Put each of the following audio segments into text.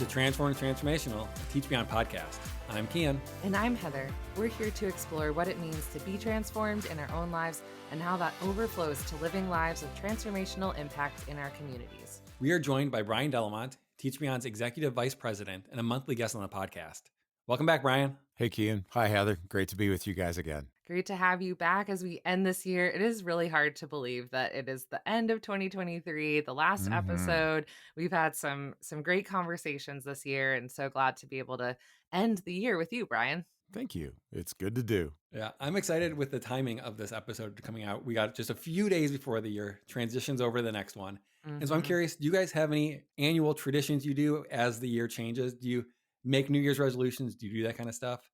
Transform Transformational, a TeachBeyond podcast. I'm Keane. And I'm Heather. We're here to explore what it means to be transformed in our own lives and how that overflows to living lives of transformational impact in our communities. We are joined by Brian Delamont, TeachBeyond's Executive Vice President and a monthly guest on the podcast. Welcome back, Brian. Hey, Keane. Hi, Heather. Great to be with you guys again. Great to have you back as we end this year. It is really hard to believe that it is the end of 2023, the last episode. We've had some great conversations this year, and so glad to be able to end the year with you, Brian. Thank you. It's good to do. Yeah, I'm excited with the timing of this episode coming out. We got just a few days before the year transitions over to the next one. And so I'm curious, do you guys have any annual traditions you do as the year changes? Do you make New Year's resolutions? Do you do that kind of stuff?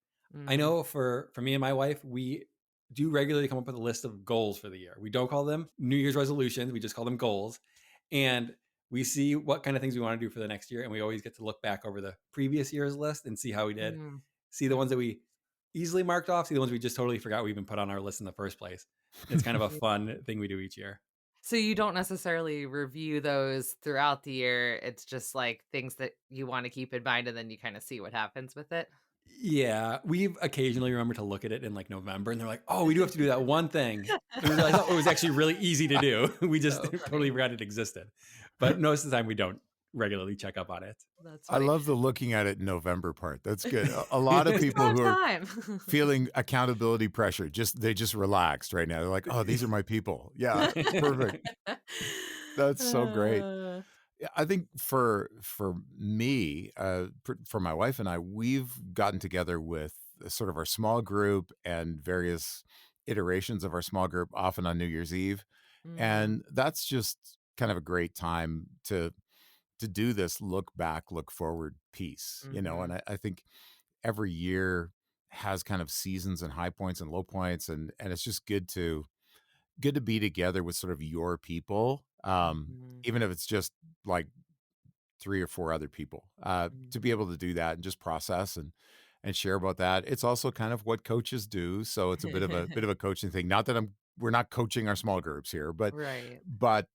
I know for me and my wife, we do regularly come up with a list of goals for the year. We don't call them New Year's resolutions. We just call them goals. And we see what kind of things we want to do for the next year. And we always get to look back over the previous year's list and see how we did. See the ones that we easily marked off, see the ones we just totally forgot we even put on our list in the first place. It's kind of a fun thing we do each year. So you don't necessarily review those throughout the year. It's just like things that you want to keep in mind and then you kind of see what happens with it. Yeah, we've occasionally remembered to look at it in like November and they're like, oh, we do have to do that one thing. And we realized, oh, it was actually really easy to do. We just totally forgot it existed. But most of the time we don't regularly check up on it. That's I love the looking at it in November part. That's good. A lot of people who are feeling accountability pressure, they just relaxed right now. They're like, oh, these are my people. Yeah, perfect. That's so great. I think for me, for my wife and I, we've gotten together with sort of our small group and various iterations of our small group, often on New Year's Eve. And that's just kind of a great time to do this look back, look forward piece, you know, and I think every year has kind of seasons and high points and low points. And it's just good to be together with sort of your people. Even if it's just like 3 or 4 other people, to be able to do that and just process and share about that. It's also kind of what coaches do. So it's a bit of a coaching thing. Not that we're not coaching our small groups here, but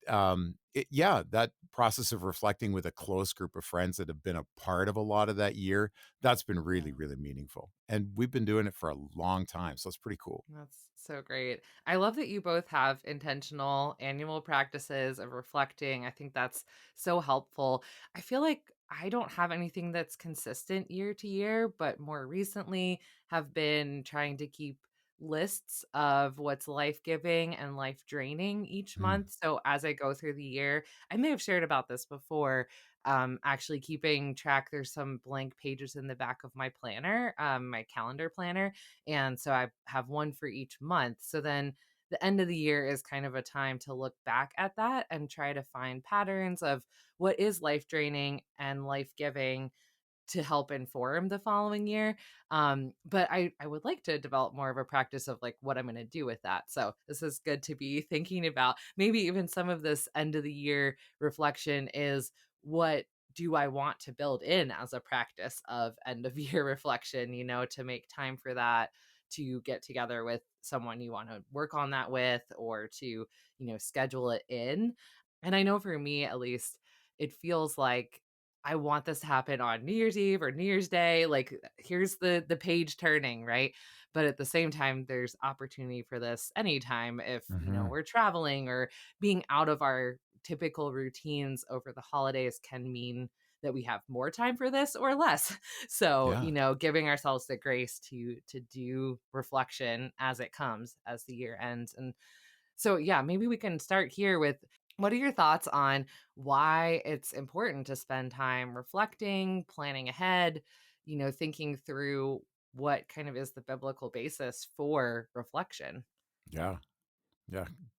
that process of reflecting with a close group of friends that have been a part of a lot of that year, that's been really, really meaningful. And we've been doing it for a long time. So it's pretty cool. That's so great. I love that you both have intentional annual practices of reflecting. I think that's so helpful. I feel like I don't have anything that's consistent year to year, but more recently have been trying to keep lists of what's life-giving and life-draining each month. So as I go through the year, I may have shared about this before, actually keeping track. There's some blank pages in the back of my planner, my calendar planner. And so I have one for each month. So then the end of the year is kind of a time to look back at that and try to find patterns of what is life-draining and life-giving to help inform the following year. But I would like to develop more of a practice of like what I'm going to do with that. So this is good to be thinking about. Maybe even some of this end of the year reflection is, what do I want to build in as a practice of end of year reflection, you know, to make time for that, to get together with someone you want to work on that with, or to, you know, schedule it in. And I know for me, at least, it feels like I want this to happen on New Year's Eve or New Year's Day. Like, here's the page turning, right? But at the same time, there's opportunity for this anytime if, you know, we're traveling or being out of our typical routines over the holidays can mean that we have more time for this or less. So, you know, giving ourselves the grace to do reflection as it comes, as the year ends. And so, yeah, maybe we can start here with, what are your thoughts on why it's important to spend time reflecting, planning ahead, you know, thinking through what kind of is the biblical basis for reflection? Yeah.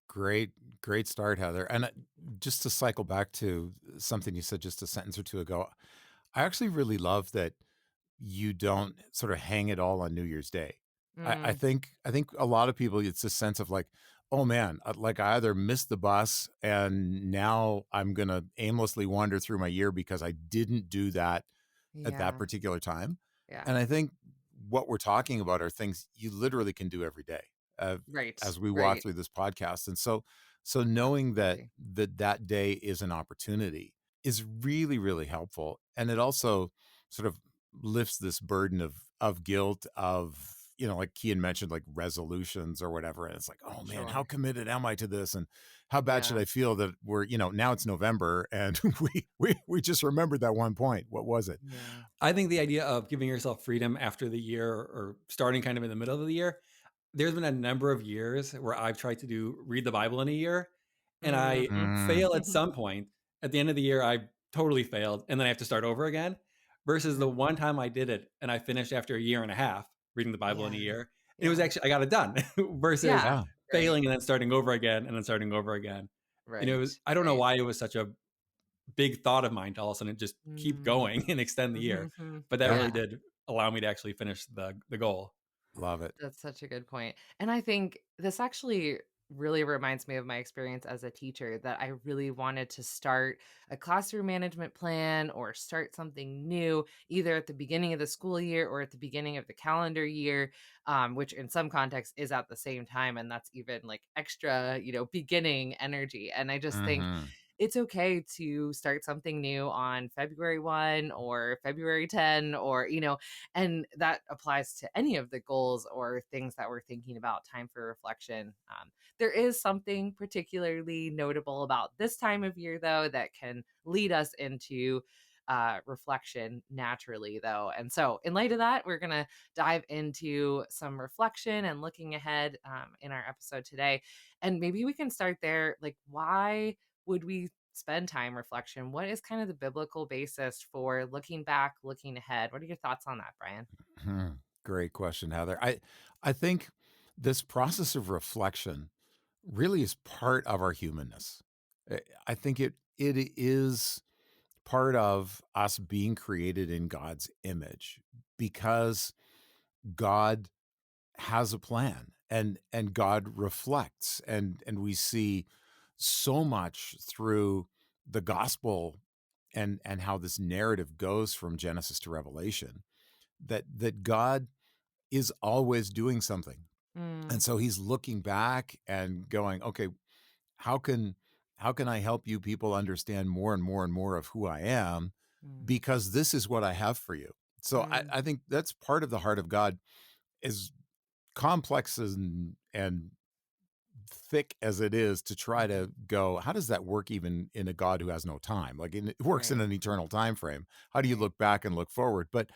Great start, Heather. And just to cycle back to something you said just a sentence or two ago, I actually really love that you don't sort of hang it all on New Year's Day. I think a lot of people, it's a sense of like, oh man, like I either missed the bus and now I'm going to aimlessly wander through my year because I didn't do that at that particular time. And I think what we're talking about are things you literally can do every day, as we walk through this podcast. And so knowing that day is an opportunity is really, really helpful. And it also sort of lifts this burden of guilt of, like Kian mentioned, like resolutions or whatever. And it's like, oh man, how Sure. committed am I to this? And how bad should Yeah. I feel that we're, now it's November and we just remembered that one point. What was it? Yeah. I think the idea of giving yourself freedom after the year or starting kind of in the middle of the year, there's been a number of years where I've tried to read the Bible in a year and I Mhm. Mm, fail at some point. At the end of the year, I totally failed and then I have to start over again. Versus the Right. one time I did it and I finished after a year and a half reading the Bible in Yeah. a year. And it was Yeah. actually, I got it done versus Yeah. yeah. Right. failing and then starting over again and then starting over again. Right. I don't know Right. why it was such a big thought of mine to all of a sudden just keep Mm. going and extend the year. Mhm. But that Yep. really Yeah. did allow me to actually finish the goal. Love it. That's such a good point. And I think this actually really reminds me of my experience as a teacher that I really wanted to start a classroom management plan or start something new, either at the beginning of the school year or at the beginning of the calendar year, which in some contexts is at the same time. And that's even like extra, beginning energy. And I just think Hmm. it's okay to start something new on February 1 or February 10 or, and that applies to any of the goals or things that we're thinking about time for reflection. There is something particularly notable about this time of year, though, that can lead us into reflection naturally, though. And so, in light of that, we're going to dive into some reflection and looking ahead in our episode today. And maybe we can start there. Like, why would we spend time reflection? What is kind of the biblical basis for looking back, looking ahead? What are your thoughts on that, Brian? Hmm. Great question, Heather. I think this process of reflection really is part of our humanness. I think it is part of us being created in God's image because God has a plan and God reflects and we see so much through the gospel and how this narrative goes from Genesis to Revelation that God is always doing something. And Mm, so he's looking back and going, okay, how can how can I help you people understand more and more and more of who I am? mm, Because this is what I have for you. So mm, I think that's part of the heart of God, as complex and thick as it is to try mhm. to go, how does that work even in a God who has no time? Like it works in Right, an eternal time frame. How do you right, look back and look forward? But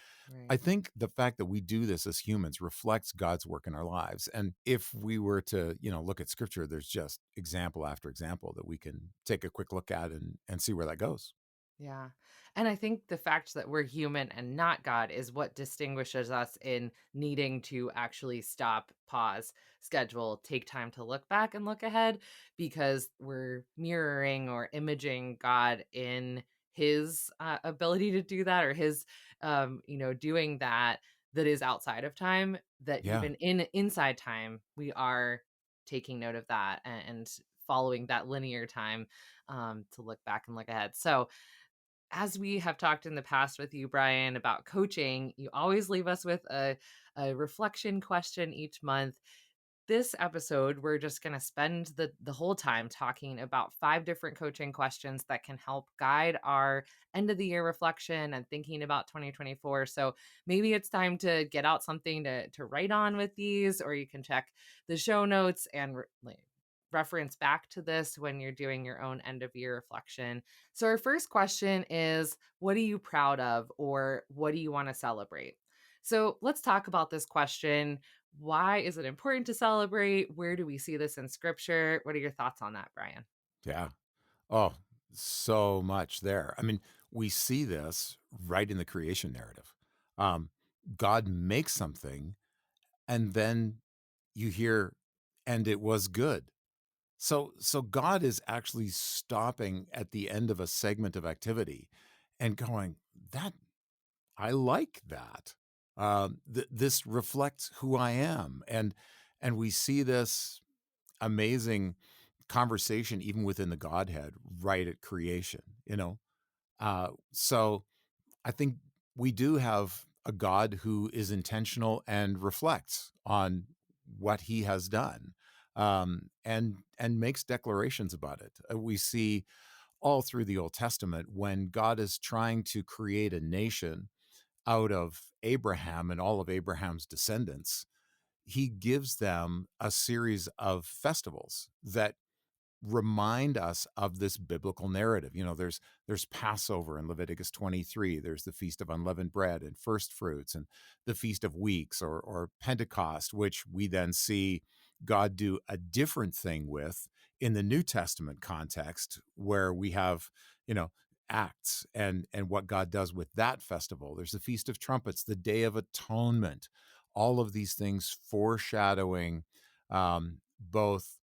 I right. think the fact that we do this as humans reflects God's work in our lives. And if we were to, look at scripture, there's just example after example that we can take a quick look at and see where that goes. Yeah. And I think the fact that we're human and not God is what distinguishes us in needing to actually stop, pause, schedule, take time to look back and look ahead because we're mirroring or imaging God in his ability to do that or his doing that is outside of time, that Yeah. even inside time we are taking note of that and following that linear time to look back and look ahead. So as we have talked in the past with you, Brian, about coaching, you always leave us with a reflection question each month. This episode, we're just going to spend the whole time talking about 5 different coaching questions that can help guide our end of the year reflection and thinking about 2024. So maybe it's time to get out something to write on with these, or you can check the show notes and reference back to this when you're doing your own end of year reflection. So our first question is, what are you proud of, or what do you want to celebrate? So let's talk about this question. Why is it important to celebrate? Where do we see this in scripture? What are your thoughts on that, Brian? Yeah. Oh, so much there. I mean, we see this right in the creation narrative. Um, God makes something, and then you hear, and it was good. So God is actually stopping at the end of a segment of activity and going, that I like that. This reflects who I am, and we see this amazing conversation even within the Godhead right at creation. So I think we do have a God who is intentional and reflects on what He has done, and makes declarations about it. We see all through the Old Testament when God is trying to create a nation out of Abraham and all of Abraham's descendants. He gives them a series of festivals that remind us of this biblical narrative. There's Passover in Leviticus 23. There's the Feast of Unleavened Bread and First Fruits, and the Feast of Weeks, or Pentecost, which we then see God do a different thing with in the New Testament context, where we have, Acts and what God does with that festival. There's the Feast of Trumpets, the Day of Atonement, all of these things foreshadowing both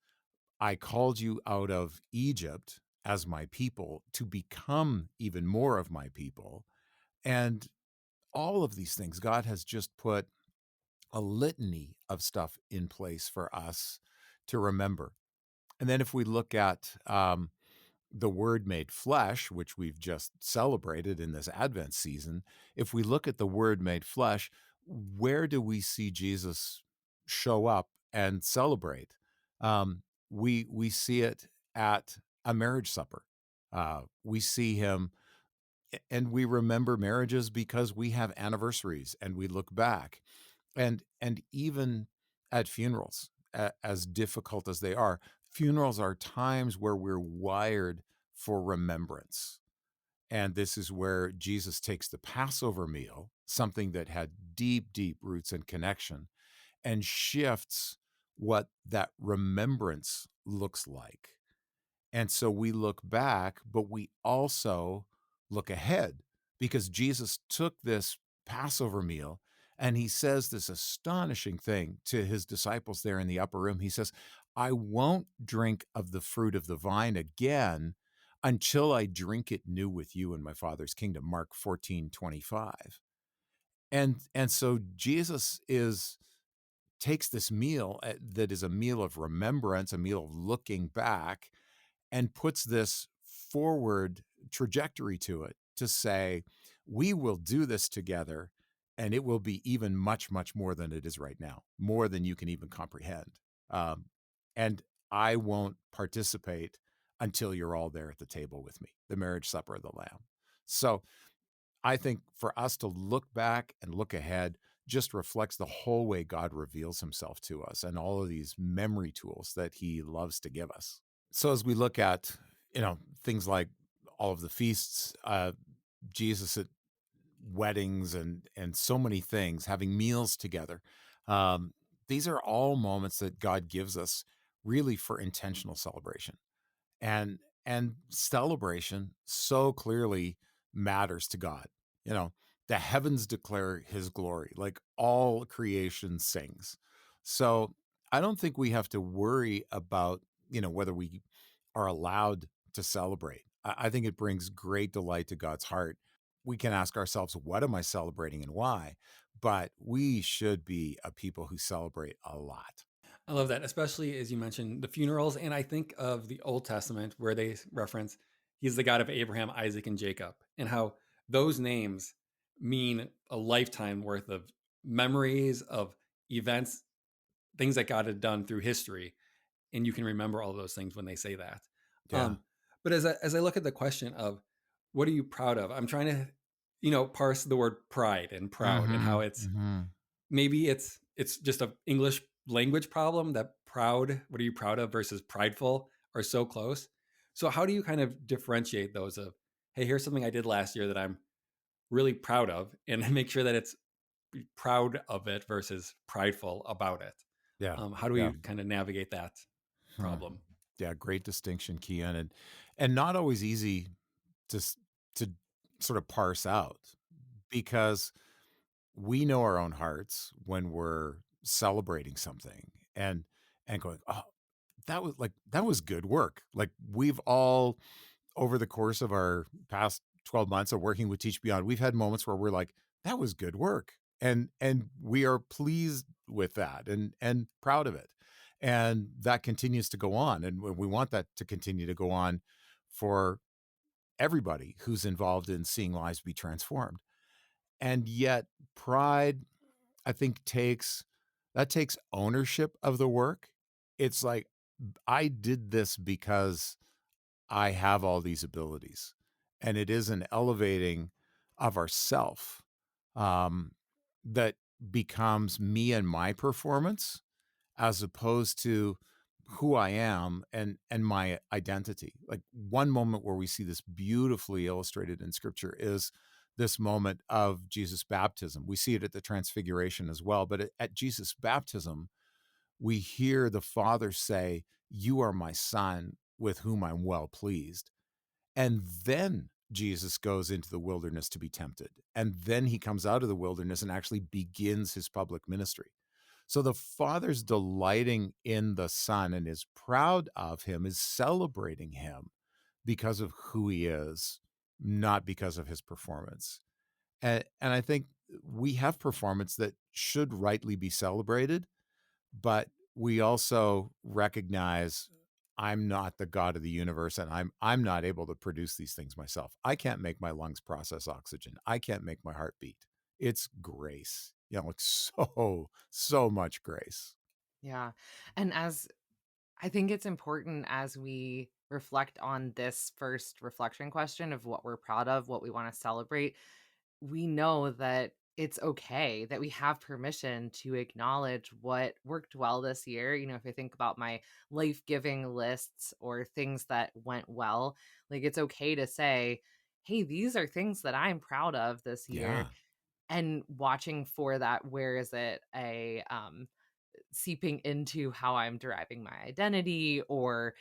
I called you out of Egypt as my people to become even more of my people. And all of these things, God has just put a litany of stuff in place for us to remember. And then if we look at the Word made flesh, which we've just celebrated in this Advent season, if we look at the Word made flesh, where do we see Jesus show up and celebrate? Um, we see it at a marriage supper. We see him, and we remember marriages because we have anniversaries and we look back, and even at funerals, as difficult as they are, funerals are times where we're wired for remembrance. And this is where Jesus takes the Passover meal, something that had deep, deep roots and connection, and shifts what that remembrance looks like. And so we look back, but we also look ahead, because Jesus took this Passover meal and he says this astonishing thing to his disciples there in the upper room. He says, I won't drink of the fruit of the vine again until I drink it new with you in my Father's kingdom. Mark 14:25. And so Jesus takes this meal that is a meal of remembrance, a meal of looking back, and puts this forward trajectory to it to say, we will do this together, and it will be even much, much more than it is right now, more than you can even comprehend. And I won't participate until you're all there at the table with me, the marriage supper of the Lamb. So I think for us to look back and look ahead just reflects the whole way God reveals himself to us and all of these memory tools that he loves to give us. So as we look at, things like all of the feasts, Jesus at weddings and so many things, having meals together, these are all moments that God gives us really for intentional celebration. And celebration so clearly matters to God. The heavens declare his glory, like all creation sings. So I don't think we have to worry about, whether we are allowed to celebrate. I think it brings great delight to God's heart. We can ask ourselves, what am I celebrating and why? But we should be a people who celebrate a lot. I love that, especially as you mentioned the funerals. And I think of the Old Testament where they reference he's the God of Abraham, Isaac, and Jacob, and how those names mean a lifetime worth of memories of events, things that God had done through history. And you can remember all those things when they say that. Yeah. But as I look at the question of what are you proud of, I'm trying to, parse the word pride and proud and how it's maybe it's just a English language problem that proud, what are you proud of versus prideful are so close. So how do you kind of differentiate those of, hey, here's something I did last year that I'm really proud of, and make sure that it's proud of it versus prideful about it? Yeah. How do Yeah. we kind of navigate that problem? Yeah, great distinction, Kian, and not always easy to sort of parse out, because we know our own hearts when we're celebrating something and going, oh, that was good work. Like, we've all, over the course of our past 12 months of working with TeachBeyond, we've had moments where we're like, that was good work. And we are pleased with that and proud of it. And that continues to go on. And we want that to continue to go on for everybody who's involved in seeing lives be transformed. And yet pride, I think, takes ownership of the work. It's like, I did this because I have all these abilities. And it is an elevating of ourself that becomes me and my performance, as opposed to who I am and my identity. Like, one moment where we see this beautifully illustrated in scripture is this moment of Jesus' baptism. We see it at the transfiguration as well, but at Jesus' baptism, we hear the Father say, "You are my son with whom I'm well pleased." And then Jesus goes into the wilderness to be tempted. And then he comes out of the wilderness and actually begins his public ministry. So the Father's delighting in the Son and is proud of him, is celebrating him because of who he is, not because of his performance. And I think we have performance that should rightly be celebrated, but we also recognize I'm not the God of the universe, and I'm not able to produce these things myself. I can't make my lungs process oxygen. I can't make my heart beat. It's grace. It's so much grace. Yeah. And I think it's important, as we reflect on this first reflection question of what we're proud of, what we want to celebrate, we know that it's okay, that we have permission to acknowledge what worked well this year. If I think about my life-giving lists or things that went well, like, it's okay to say, hey, these are things that I'm proud of this year. Yeah. And watching for that, where is it seeping into how I'm deriving my identity, or,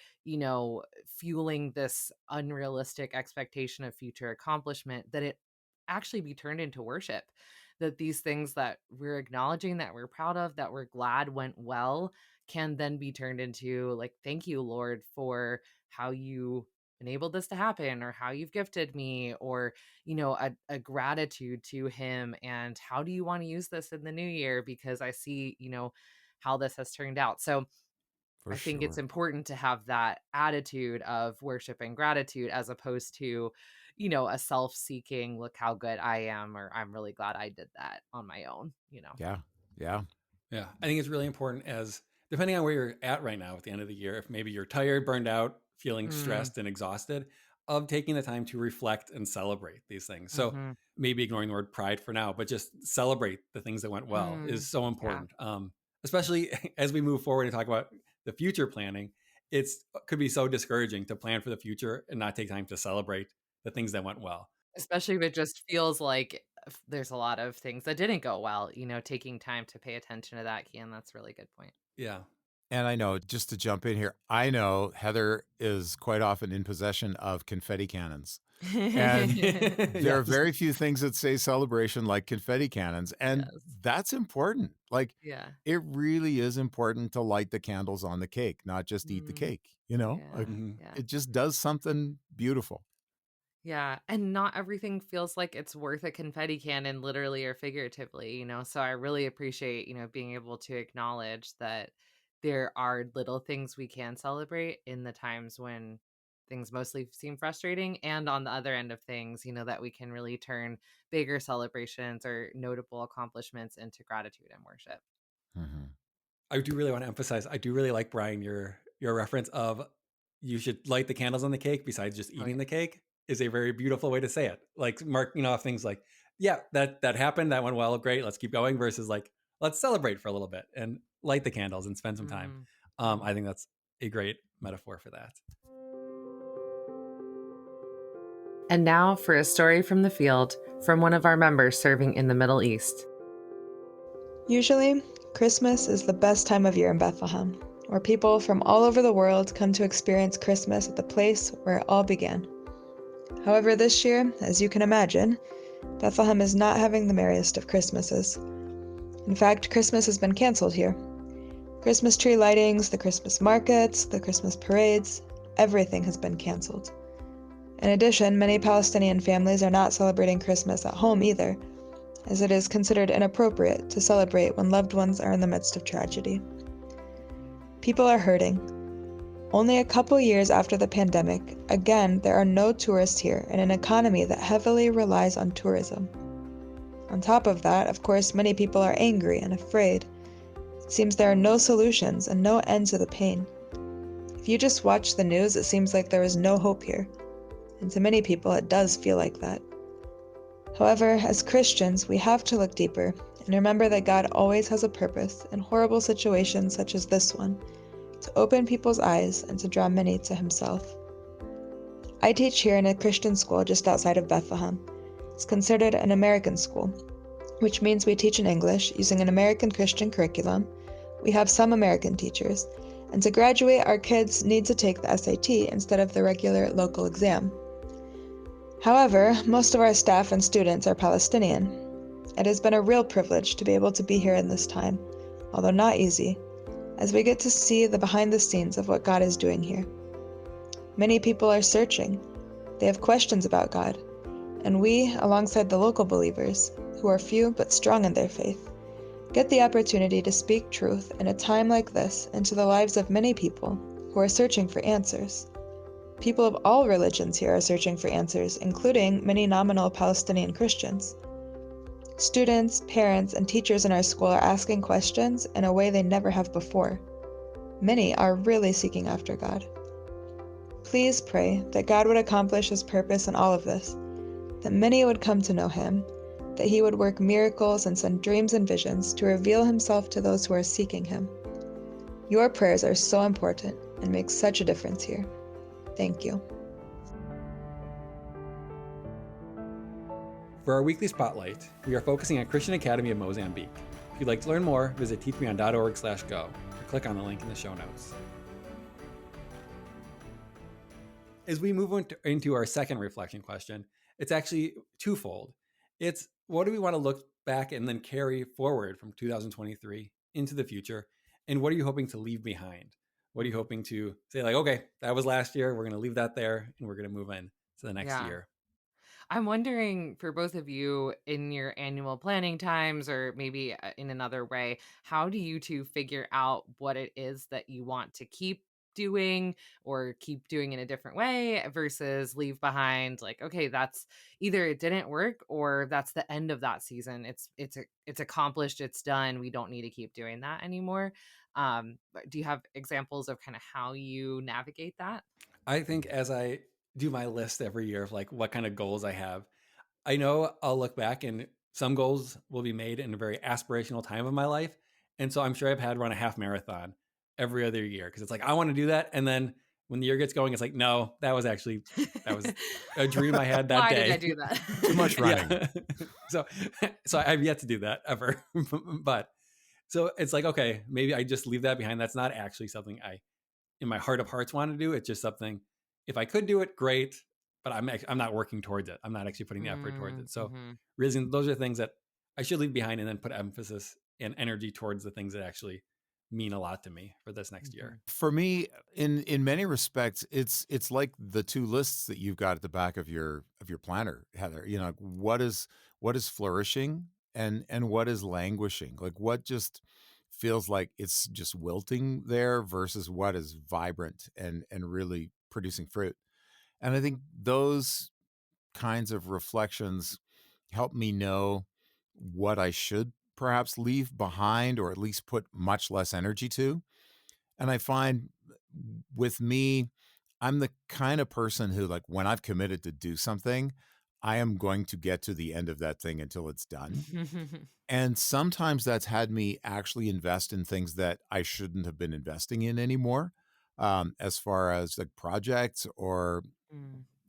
fueling this unrealistic expectation of future accomplishment, that it actually be turned into worship. That these things that we're acknowledging, that we're proud of, that we're glad went well, can then be turned into, like, thank you, Lord, for how you enabled this to happen, or how you've gifted me, or, a gratitude to him. And how do you want to use this in the new year? Because I see, how this has turned out. So For I think it's sure. important to have that attitude of worship and gratitude, as opposed to, a self-seeking, look how good I am, or I'm really glad I did that on my own. Yeah. Yeah. Yeah. I think it's really important, as depending on where you're at right now at the end of the year, if maybe you're tired, burned out, feeling Mm, stressed and exhausted, of taking the time to reflect and celebrate these things. So mhm, maybe ignoring the word pride for now, but just celebrate the things that went well is so yeah. important. Especially as we move forward and talk about the future planning, it's could be so discouraging to plan for the future and not take time to celebrate the things that went well. Especially if it just feels like there's a lot of things that didn't go well, taking time to pay attention to that, Kian, that's a really good point. Yeah. And I know, just to jump in here, I know Heather is quite often in possession of confetti cannons. And there are Yes. very few things that say celebration like confetti cannons. And Yes. that's important. Like, Yeah. it really is important to light the candles on the cake, not just eat the Mm, cake. Like, yeah. Mhm. Yeah. it just does something beautiful. Yeah, and not everything feels like it's worth a confetti cannon, literally or figuratively. So I really appreciate, being able to acknowledge that there are little things we can celebrate in the times when things mostly seem frustrating, and on the other end of things, that we can really turn bigger celebrations or notable accomplishments into gratitude and worship. Mhm. I do really want to emphasize, I do really like, Brian, your reference of you should light the candles on the cake besides just Oh yeah. eating the cake is a very beautiful way to say it. Like marking off things like, yeah, that happened, that went well, great, let's keep going, versus like, let's celebrate for a little bit and light the candles and spend some time. Mm, mm. I think that's a great metaphor for that. And now for a story from the field from one of our members serving in the Middle East. Usually, Christmas is the best time of year in Bethlehem, where people from all over the world come to experience Christmas at the place where it all began. However, this year, as you can imagine, Bethlehem is not having the merriest of Christmases. In fact, Christmas has been canceled here. Christmas tree lightings, the Christmas markets, the Christmas parades, everything has been canceled. In addition, many Palestinian families are not celebrating Christmas at home either, as it is considered inappropriate to celebrate when loved ones are in the midst of tragedy. People are hurting. Only a couple years after the pandemic, again, there are no tourists here in an economy that heavily relies on tourism. On top of that, of course, many people are angry and afraid. It seems there are no solutions and no end to the pain. If you just watch the news, it seems like there is no hope here. And to many people, it does feel like that. However, as Christians, we have to look deeper and remember that God always has a purpose in horrible situations such as this one, to open people's eyes and to draw many to Himself. I teach here in a Christian school just outside of Bethlehem. It's considered an American school, which means we teach in English using an American Christian curriculum. We have some American teachers, and to graduate, our kids need to take the SAT instead of the regular local exam. However, most of our staff and students are Palestinian. It has been a real privilege to be able to be here in this time, although not easy, as we get to see the behind the scenes of what God is doing here. Many people are searching. They have questions about God, and we, alongside the local believers, who are few but strong in their faith, get the opportunity to speak truth in a time like this into the lives of many people who are searching for answers. People of all religions here are searching for answers, including many nominal Palestinian Christians. Students, parents, and teachers in our school are asking questions in a way they never have before. Many are really seeking after God. Please pray that God would accomplish His purpose in all of this, that many would come to know Him, that He would work miracles and send dreams and visions to reveal Himself to those who are seeking Him. Your prayers are so important and make such a difference here. Thank you. For our weekly spotlight, we are focusing on Christian Academy of Mozambique. If you'd like to learn more, visit teachbeyond.org/go or click on the link in the show notes. As we move into our second reflection question, it's actually twofold. It's what do we want to look back and then carry forward from 2023 into the future? And what are you hoping to leave behind? What are you hoping to say, like, okay, that was last year. We're going to leave that there and we're going to move in to the next year. I'm wondering for both of you in your annual planning times or maybe in another way, how do you two figure out what it is that you want to keep doing or keep doing in a different way versus leave behind like, okay, that's either it didn't work or that's the end of that season. It's accomplished, it's done. We don't need to keep doing that anymore. But do you have examples of kind of how you navigate that? I think as I do my list every year of like what kind of goals I have, I know I'll look back and some goals will be made in a very aspirational time of my life. And so I'm sure I've had run a half marathon every other year because it's like, I want to do that. And then when the year gets going, it's like, no, that was a dream I had that Why day. Why did I do that? Too much running. Yeah. so I've yet to do that ever. But so it's like, okay, maybe I just leave that behind. That's not actually something I, in my heart of hearts, want to do. It's just something, if I could do it, great. But I'm not working towards it. I'm not actually putting the effort towards it. So really, those are things that I should leave behind and then put emphasis and energy towards the things that actually mean a lot to me for this next year. For me, in many respects, it's like the two lists that you've got at the back of your planner, Heather. You know, what is flourishing and what is languishing? Like what just feels like it's just wilting there versus what is vibrant and really producing fruit. And I think those kinds of reflections help me know what I should perhaps leave behind or at least put much less energy to. And I find with me, I'm the kind of person who, like, when I've committed to do something, I am going to get to the end of that thing until it's done. And sometimes that's had me actually invest in things that I shouldn't have been investing in anymore, as far as like projects or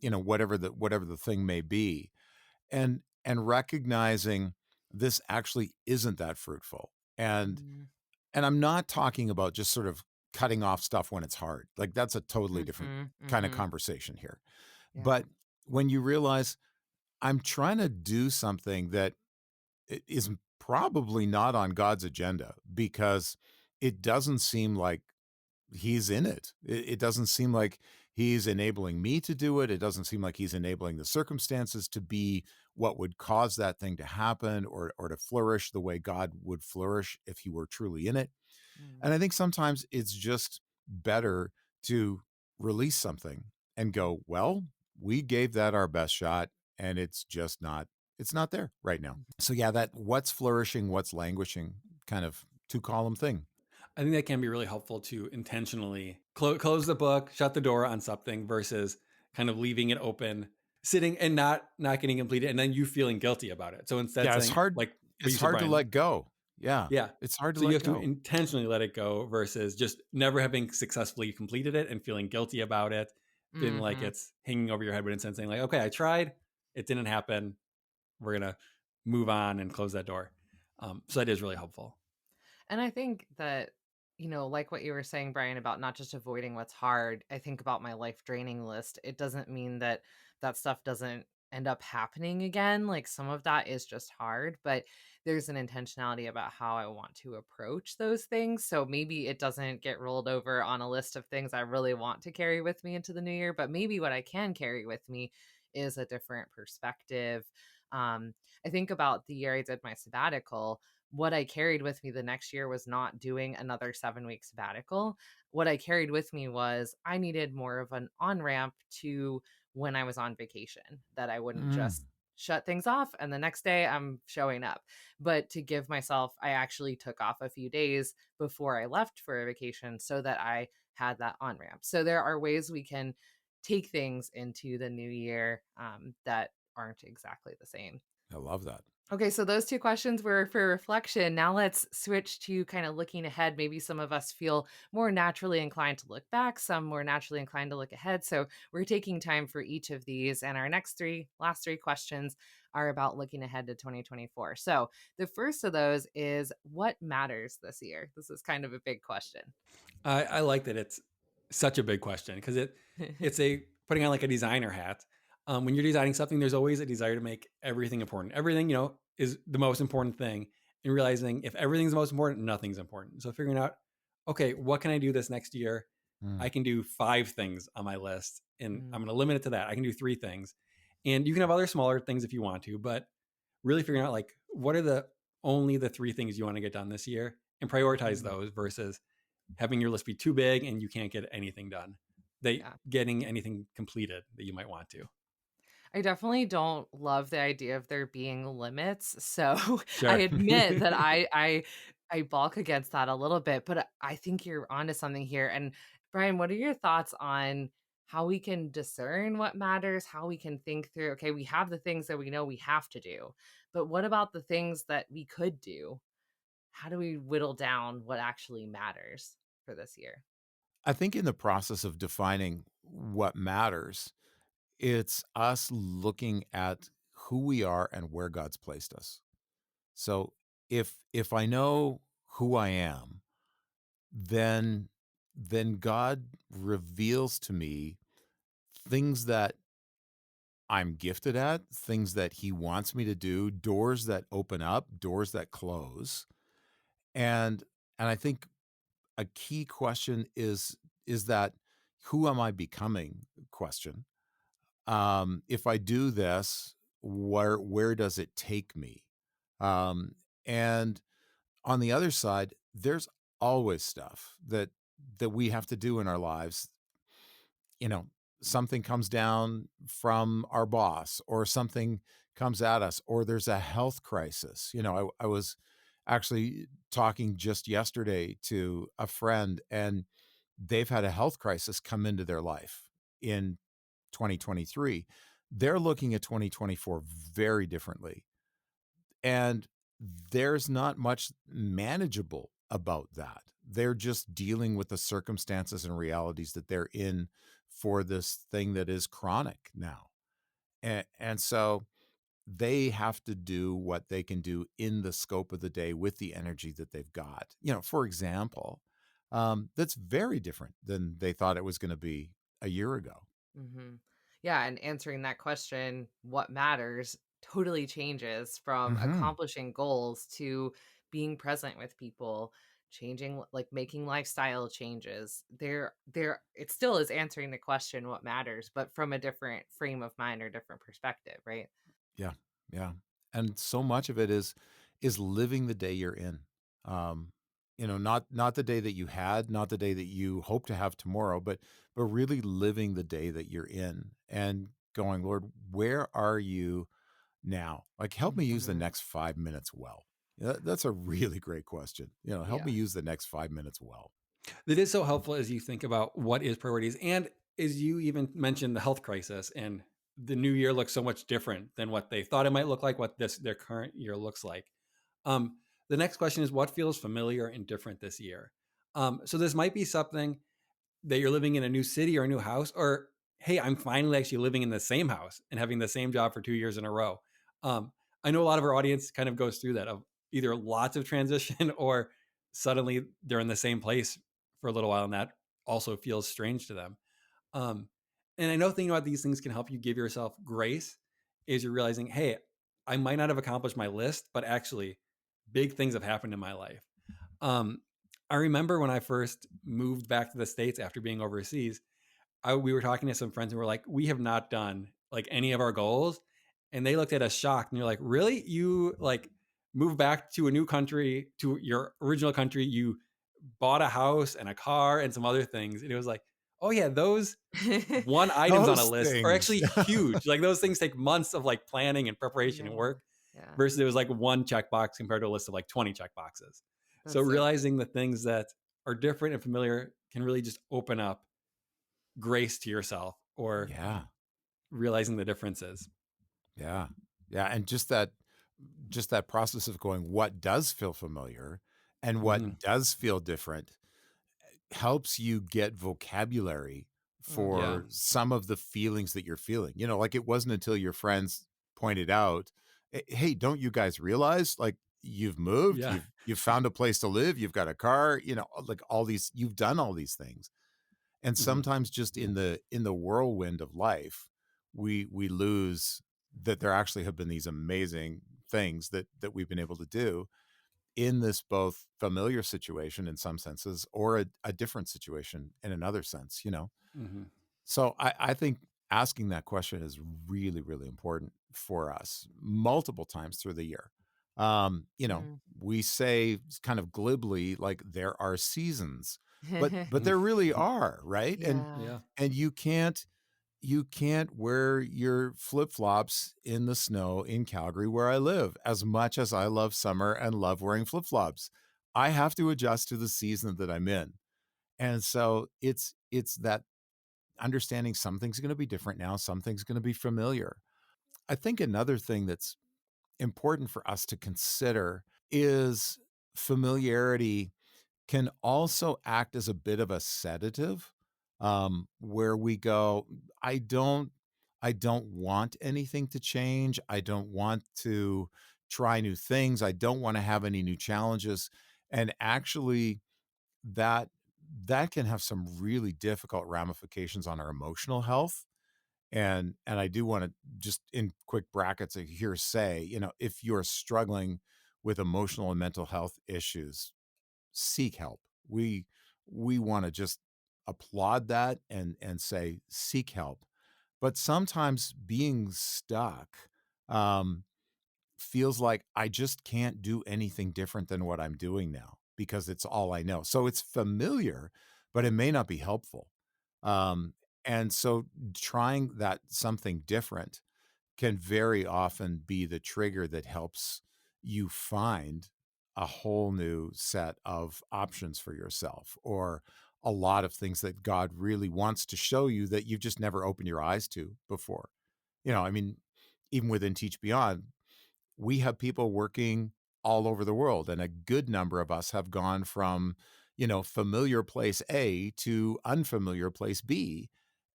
you know whatever the thing may be, and recognizing this actually isn't that fruitful, and I'm not talking about just sort of cutting off stuff when it's hard. Like that's a totally different kind of conversation here. Yeah. But when you realize I'm trying to do something that is probably not on God's agenda because it doesn't seem like he's in it. It doesn't seem like he's enabling me to do it. It doesn't seem like he's enabling the circumstances to be what would cause that thing to happen or to flourish the way God would flourish if he were truly in it. And I think sometimes it's just better to release something and go, well, we gave that our best shot and it's not there right now. So yeah, that what's flourishing, what's languishing kind of two-column thing. I think that can be really helpful to intentionally close the book, shut the door on something versus kind of leaving it open, sitting and not getting completed, and then you feeling guilty about it. So instead Yeah, saying, like what it's you said, hard to Brian, let go. Yeah. yeah. It's hard to So you let have to go. intentionally let it go versus just never having successfully completed it and feeling guilty about it, feeling like Mm-hmm. it's hanging over your head, but instead saying like, okay, I tried, it didn't happen. We're gonna move on and close that door. So that is really helpful. And I think that, like what you were saying, Brian, about not just avoiding what's hard, I think about my life draining list. It doesn't mean that that stuff doesn't end up happening again. Like some of that is just hard, but there's an intentionality about how I want to approach those things. So maybe it doesn't get rolled over on a list of things I really want to carry with me into the new year, but maybe what I can carry with me is a different perspective. I think about the year I did my sabbatical. What I carried with me the next year was not doing another 7 week sabbatical. What I carried with me was I needed more of an on ramp to when I was on vacation, that I wouldn't just Mm. shut things off and the next day I'm showing up. But to give myself, I actually took off a few days before I left for a vacation so that I had that on ramp. So there are ways we can take things into the new year that aren't exactly the same. I love that. Okay, so those two questions were for reflection. Now let's switch to kind of looking ahead. Maybe some of us feel more naturally inclined to look back, some more naturally inclined to look ahead. So we're taking time for each of these. And our last three questions are about looking ahead to 2024. So the first of those is what matters this year? This is kind of a big question. I like that it's such a big question because it's a putting on like a designer hat. When you're designing something, there's always a desire to make everything important. Everything, is the most important thing. And realizing if everything's the most important, nothing's important. So figuring out, okay, what can I do this next year? Mm. I can do 5 things on my list, and I'm Mm, going to limit it to that. I can do 3 things, and you can have other smaller things if you want to, but really figuring out like what are the only the 3 things you want to get done this year, and prioritize mhm. those versus having your list be too big and you can't get anything done. Yeah. Getting anything completed that you might want to. I definitely don't love the idea of there being limits. So I Sure. admit that I balk against that a little bit, but I think you're onto something here. And Brian, what are your thoughts on how we can discern what matters, how we can think through, okay, we have the things that we know we have to do, but what about the things that we could do? How do we whittle down what actually matters for this year? I think in the process of defining what matters, it's us looking at who we are and where God's placed us. So if I know who I am, then God reveals to me things that I'm gifted at, things that he wants me to do, doors that open up, doors that close. And I think a key question is that who am I becoming question. If I do this, where does it take me? Um, and on the other side, there's always stuff that we have to do in our lives. You know, something comes down from our boss, or something comes at us, or there's a health crisis. I was actually talking just yesterday to a friend, and they've had a health crisis come into their life in 2023. They're looking at 2024 very differently. And there's not much manageable about that. They're just dealing with the circumstances and realities that they're in for this thing that is chronic now. And so they have to do what they can do in the scope of the day with the energy that they've got. For example, that's very different than they thought it was going to be a year ago. Hmm. Yeah, and answering that question, what matters, totally changes from Hmm. accomplishing goals to being present with people, changing, like making lifestyle changes. It still is answering the question, what matters, but from a different frame of mind or different perspective, right? Yeah, yeah. And so much of it is living the day you're in. Um, not the day that you had, not the day that you hope to have tomorrow, but really living the day that you're in and going, Lord, where are you now? Like, help me use the Hmm. next 5 minutes well. That's a really great question. Help Yeah. me use the next 5 minutes well. That is so helpful as you think about what is priorities. And as you even mentioned the health crisis, and the new year looks so much different than what they thought it might look like, what their current year looks like. Um, the next question is what feels familiar and different this year? So this might be something that you're living in a new city or a new house, or hey, I'm finally actually living in the same house and having the same job for 2 years in a row. I know a lot of our audience kind of goes through that of either lots of transition or suddenly they're in the same place for a little while, and that also feels strange to them. Um, and I know thinking about these things can help you give yourself grace as you're realizing, hey, I might not have accomplished my list, but actually big things have happened in my life. Um, I remember when I first moved back to the States after being overseas, we were talking to some friends and we're like, we have not done like any of our goals. And they looked at us shocked and you're like, really? You like moved back to a new country, to your original country. You bought a house and a car and some other things. And it was like, oh yeah, those one items on a Those list are things. actually huge. Like those things take months of like planning and I preparation and know. work Yeah. versus it was like one checkbox compared to a list of like 20 checkboxes. So That's so true. realizing the things that are different and familiar can really just open up grace to yourself or Yeah. realizing the differences. Yeah. Yeah. And just that process of going, what does feel familiar and Mm-hmm. what does feel different helps you get vocabulary Mhm. Yeah. for some of the feelings that you're feeling. Like it wasn't until your friends pointed out, Hey, don't you guys realize like you've moved, Yeah. you've found a place to live, you've got a car, like all these, you've done all these things." And Mm-hmm. sometimes just in the whirlwind of life, we lose that there actually have been these amazing things that we've been able to do in this both familiar situation in some senses or a different situation in another sense. Mm-hmm. So I think asking that question is really, really important for us multiple times through the year. Mm. We say kind of glibly, like there are seasons, but there really are, right? And Yeah. Yeah. and you can't wear your flip-flops in the snow in Calgary where I live. As much as I love summer and love wearing flip-flops, I have to adjust to the season that I'm in. And so it's that understanding something's going to be different now, something's going to be familiar. I think another thing that's important for us to consider is familiarity can also act as a bit of a sedative, where we go, I don't, I don't want anything to change. I don't want to try new things. I don't want to have any new challenges. And actually, that that can have some really difficult ramifications on our emotional health. And I do want to just in quick brackets here say, if you're struggling with emotional and mental health issues, seek help. We want to just applaud that and say seek help. But sometimes being stuck um, feels like I just can't do anything different than what I'm doing now because it's all I know. So it's familiar, but it may not be helpful. Um, and so trying that something different can very often be the trigger that helps you find a whole new set of options for yourself or a lot of things that God really wants to show you that you've just never opened your eyes to before. I mean, even within Teach Beyond, we have people working all over the world, and a good number of us have gone from, familiar place A to unfamiliar place B.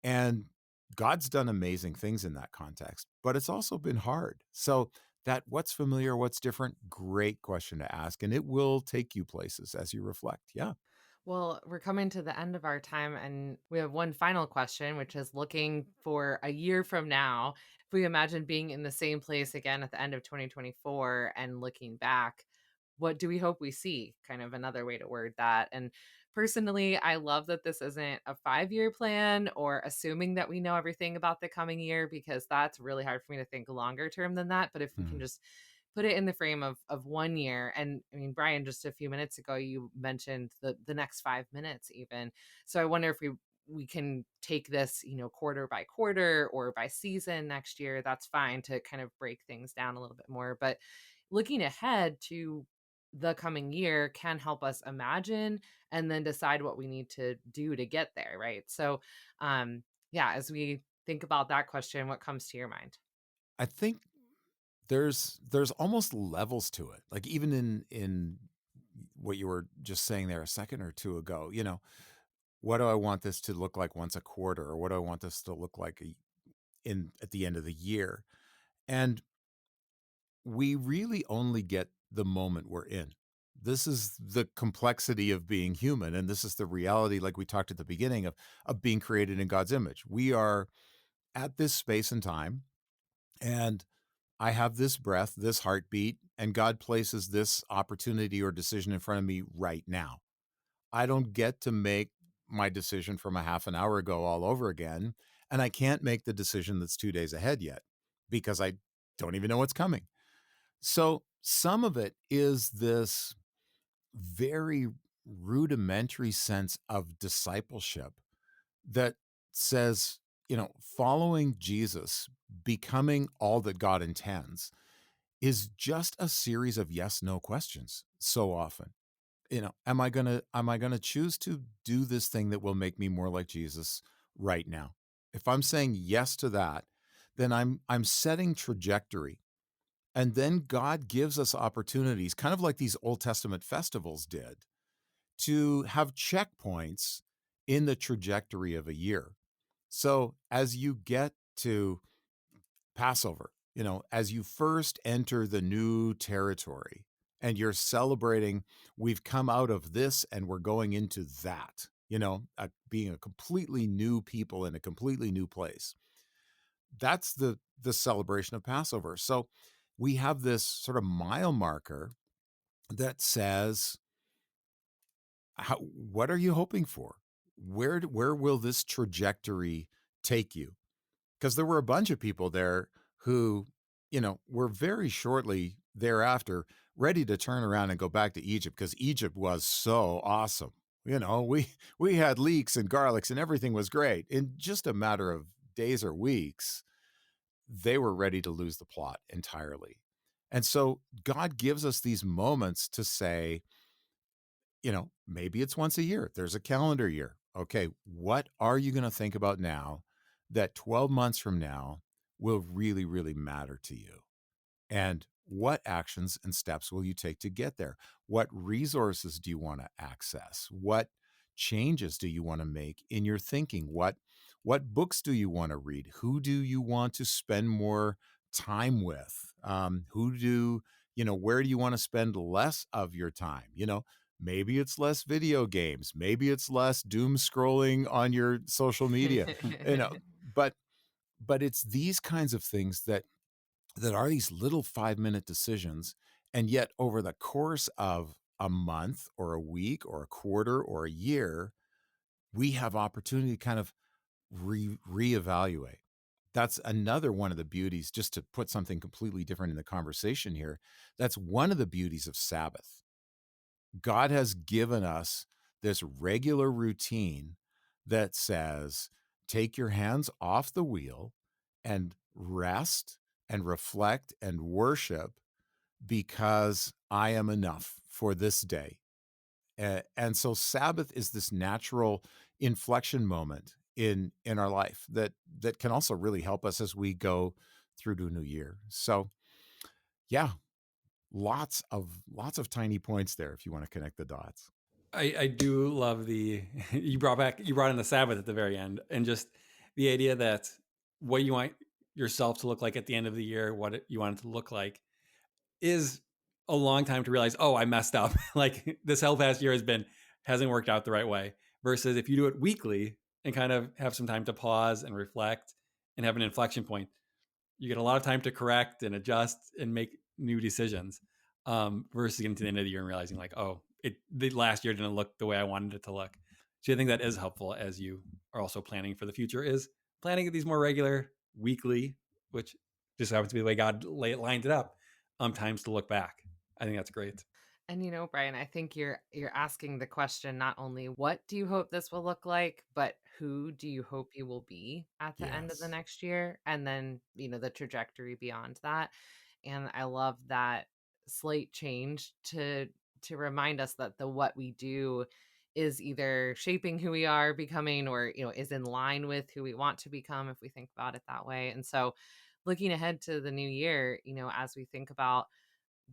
And God's done amazing things in that context, but it's also been hard. So that what's familiar, what's different, great question to ask. And it will take you places as you reflect. Yeah. Well, we're coming to the end of our time, and we have one final question, which is looking for a year from now. If we imagine being in the same place again at the end of 2024 and looking back, what do we hope we see? Kind of another way to word that. And personally, I love that this isn't a 5 year plan or assuming that we know everything about the coming year, because that's really hard for me to think longer term than that. But if we can Mm. just put it in the frame of 1 year. And I mean, Brian, just a few minutes ago, you mentioned the next 5 minutes even. So I wonder if we can take this, quarter by quarter or by season next year. That's fine to kind of break things down a little bit more. But looking ahead to the coming year can help us imagine and then decide what we need to do to get there, right? So, yeah, as we think about that question, what comes to your mind? I think there's almost levels to it. Like even in what you were just saying there a second or two ago, what do I want this to look like once a quarter, or what do I want this to look like in at the end of the year? And we really only get the moment we're in. This is the complexity of being human, and this is the reality, like we talked at the beginning, of being created in God's image. We are at this space and time, and I have this breath, this heartbeat, and God places this opportunity or decision in front of me right now. I don't get to make my decision from a half an hour ago all over again, and I can't make the decision that's 2 days ahead yet because I don't even know what's coming. So some of it is this very rudimentary sense of discipleship that says, following Jesus, becoming all that God intends, is just a series of yes no questions so often. Am I going to choose to do this thing that will make me more like Jesus right now? If I'm saying yes to that, then I'm setting trajectory. And then God gives us opportunities, kind of like these Old Testament festivals did, to have checkpoints in the trajectory of a year. So as you get to Passover, as you first enter the new territory and you're celebrating, we've come out of this and we're going into that, being a completely new people in a completely new place. That's the celebration of Passover. So we have this sort of mile marker that says, what are you hoping for? Where will this trajectory take you? Because there were a bunch of people there who, were very shortly thereafter ready to turn around and go back to Egypt because Egypt was so awesome. We had leeks and garlics and everything was great. In just a matter of days or weeks, they were ready to lose the plot entirely. And so God gives us these moments to say, maybe it's once a year. There's a calendar year. Okay, what are you going to think about now that 12 months from now will really, really matter to you? And what actions and steps will you take to get there? What resources do you want to access? What changes do you want to make in your thinking? What books do you want to read? Who do you want to spend more time with? Where do you want to spend less of your time? Maybe it's less video games. Maybe it's less doom scrolling on your social media. You know, but it's these kinds of things that are these little 5-minute decisions, and yet over the course of a month or a week or a quarter or a year, we have opportunity to kind of reevaluate. That's another one of the beauties, just to put something completely different in the conversation here. That's one of the beauties of Sabbath. God has given us this regular routine that says, take your hands off the wheel and rest and reflect and worship because I am enough for this day. And so Sabbath is this natural inflection moment in our life that can also really help us as we go through to a new year. So yeah, lots of tiny points there if you want to connect the dots. I do love you brought in the Sabbath at the very end, and just the idea that what you want yourself to look like at the end of the year, what you want it to look like, is a long time to realize, oh, I messed up. Like this whole past year hasn't worked out the right way. Versus if you do it weekly and kind of have some time to pause and reflect and have an inflection point, you get a lot of time to correct and adjust and make new decisions. Versus getting to the end of the year and realizing like, oh, the last year didn't look the way I wanted it to look. So I think that is helpful as you are also planning for the future, is planning these more regular weekly, which just happens to be the way God lined it up, times to look back. I think that's great. And Brian, I think you're asking the question, not only what do you hope this will look like, but who do you hope you will be at the end of the Yes. next year, and then the trajectory beyond that. And I love that slight change to remind us that the what we do is either shaping who we are becoming, or is in line with who we want to become, if we think about it that way. And so looking ahead to the new year, as we think about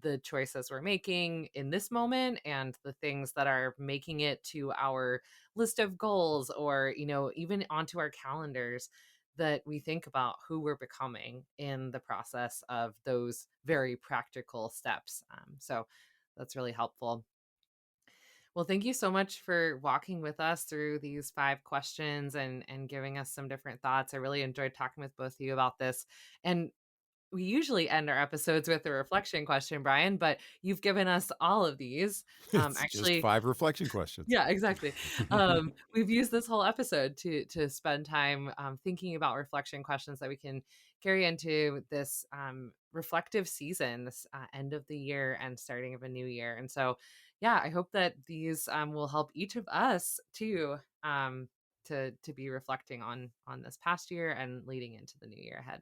the choices we're making in this moment and the things that are making it to our list of goals, or even onto our calendars, that we think about who we're becoming in the process of those very practical steps. So that's really helpful. Well, thank you so much for walking with us through these 5 questions and giving us some different thoughts. I really enjoyed talking with both of you about this. And we usually end our episodes with a reflection question, Brian, but you've given us all of these. It's just 5 reflection questions. Yeah, exactly. We've used this whole episode to spend time thinking about reflection questions that we can carry into this reflective season, this end of the year and starting of a new year. And so, yeah, I hope that these will help each of us too, to be reflecting on this past year and leading into the new year ahead.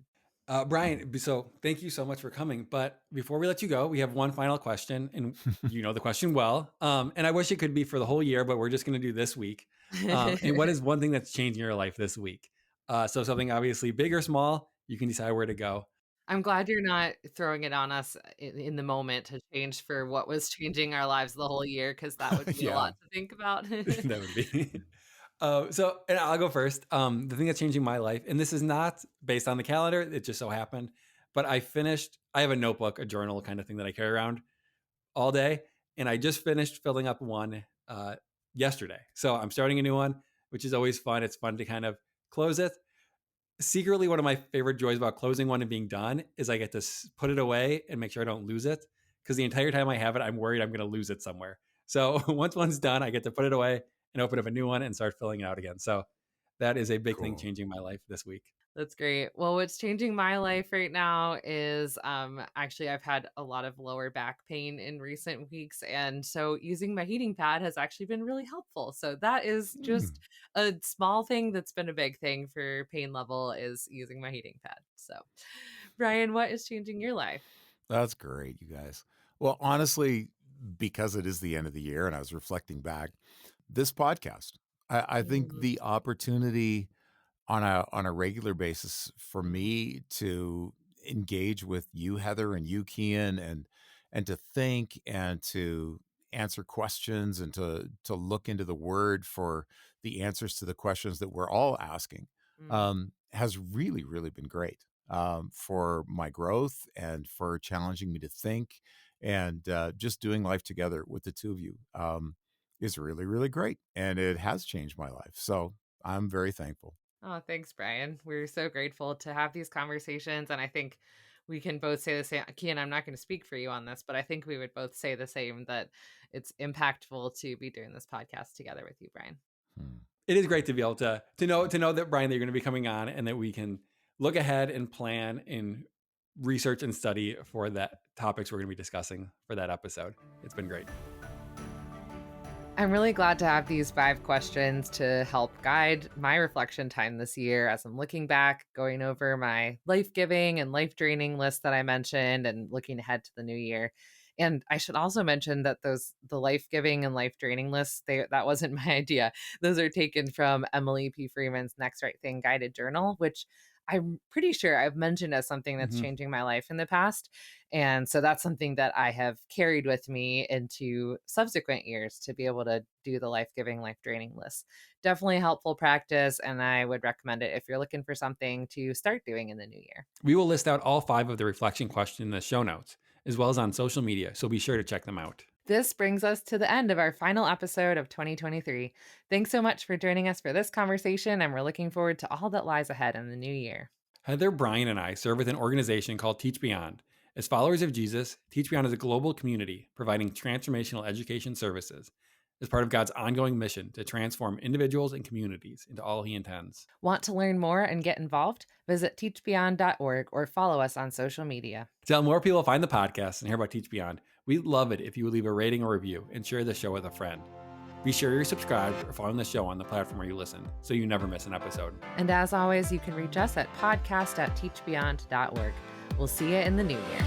Brian, so thank you so much for coming. But before we let you go, we have one final question, and you know the question well. And I wish it could be for the whole year, but we're just going to do this week. And what is one thing that's changed in your life this week? So something obviously big or small, you can decide where to go. I'm glad you're not throwing it on us in the moment to change for what was changing our lives the whole year, because that would be a lot to think about. That would be. And I'll go first. The thing that's changing my life, and this is not based on the calendar, it just so happened, but I have a notebook, a journal kind of thing that I carry around all day. And I just finished filling up one yesterday. So I'm starting a new one, which is always fun. It's fun to kind of close it. Secretly, one of my favorite joys about closing one and being done is I get to put it away and make sure I don't lose it. Because the entire time I have it, I'm worried I'm going to lose it somewhere. So once one's done, I get to put it away and open up a new one and start filling it out again. So that is a big thing changing my life this week. That's great. Well, what's changing my life right now is actually I've had a lot of lower back pain in recent weeks. And so using my heating pad has actually been really helpful. So that is just a small thing that's been a big thing for pain level, is using my heating pad. So Brian, what is changing your life? That's great, you guys. Well, honestly, because it is the end of the year and I was reflecting back, this podcast, I think the opportunity on a regular basis for me to engage with you, Heather, and you, Keane, and to think and to answer questions and to look into the Word for the answers to the questions that we're all asking has really, really been great for my growth and for challenging me to think, and just doing life together with the two of you is really, really great. And it has changed my life. So I'm very thankful. Oh, thanks, Brian. We're so grateful to have these conversations. And I think we can both say the same. Keane, I'm not going to speak for you on this, but I think we would both say the same, that it's impactful to be doing this podcast together with you, Brian. It is great to be able to know that, Brian, that you're going to be coming on, and that we can look ahead and plan and research and study for that topics we're going to be discussing for that episode. It's been great. I'm really glad to have these 5 questions to help guide my reflection time this year as I'm looking back, going over my life-giving and life-draining list that I mentioned, and looking ahead to the new year. And I should also mention that the life-giving and life-draining lists, that wasn't my idea. Those are taken from Emily P. Freeman's Next Right Thing guided journal, which I'm pretty sure I've mentioned as something that's changing my life in the past. And so that's something that I have carried with me into subsequent years to be able to do the life-giving, life-draining list. Definitely a helpful practice, and I would recommend it if you're looking for something to start doing in the new year. We will list out all 5 of the reflection questions in the show notes, as well as on social media, so be sure to check them out. This brings us to the end of our final episode of 2023. Thanks so much for joining us for this conversation, and we're looking forward to all that lies ahead in the new year. Heather, Brian, and I serve with an organization called TeachBeyond. As followers of Jesus, TeachBeyond is a global community providing transformational education services as part of God's ongoing mission to transform individuals and communities into all He intends. Want to learn more and get involved? Visit teachbeyond.org or follow us on social media. To help more people find the podcast and hear about TeachBeyond, we'd love it if you would leave a rating or review and share the show with a friend. Be sure you're subscribed or following the show on the platform where you listen, so you never miss an episode. And as always, you can reach us at podcast@teachbeyond.org. We'll see you in the new year.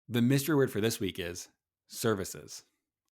The mystery word for this week is services.